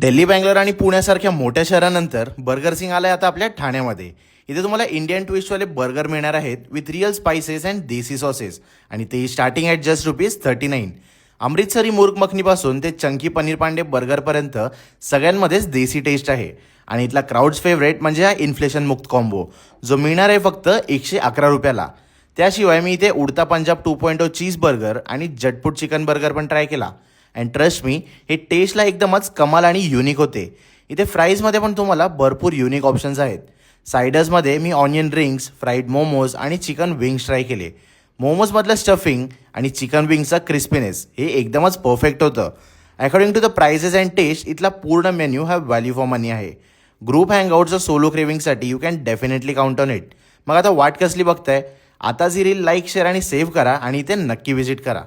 दिल्ली, बंगलोर आणि पुण्यासारख्या मोठ्या शहरानंतर बर्गर सिंग आलाय आता आपल्या ठाण्यामध्ये. इथे तुम्हाला इंडियन ट्विस्टवाले बर्गर मिळणार आहेत with real spices and desi sauces आणि ते स्टार्टिंग ॲट जस्ट ₹39. अमृतसरी मुर्ग मखनीपासून ते चंकी पनीर पांडे बर्गरपर्यंत सगळ्यांमध्येच देसी टेस्ट आहे. आणि इथला क्राऊड्स फेवरेट म्हणजे हा इन्फ्लेशन मुक्त कॉम्बो जो मिळणार आहे फक्त ₹111. त्याशिवाय मी इथे उडता पंजाब 2.0 चीज बर्गर आणि झटपट चिकन बर्गर पण ट्राय केला. अँड ट्रस्ट मी, हे टेस्टला एकदमच कमाल आणि युनिक होते. इथे फ्राईजमध्ये पण तुम्हाला भरपूर युनिक ऑप्शन्स आहेत. सायडर्समध्ये मी ऑनियन रिंग्स, फ्राईड मोमोज आणि चिकन विंग्स ट्राय केले. मोमोजमधलं स्टफिंग आणि चिकन विंग्सचा क्रिस्पीनेस हे एकदमच परफेक्ट होतं. According to the prices and taste इथला पूर्ण मेन्यू हा व्हॅल्यू फॉर मनी आहे. ग्रुप हँगआउट्सचं सोलो क्रेविंगसाठी you can definitely count on it. मग आता वाट कसली बघताय? आताच ही रील लाईक, शेअर आणि सेव्ह करा आणि इथे नक्की व्हिजिट करा.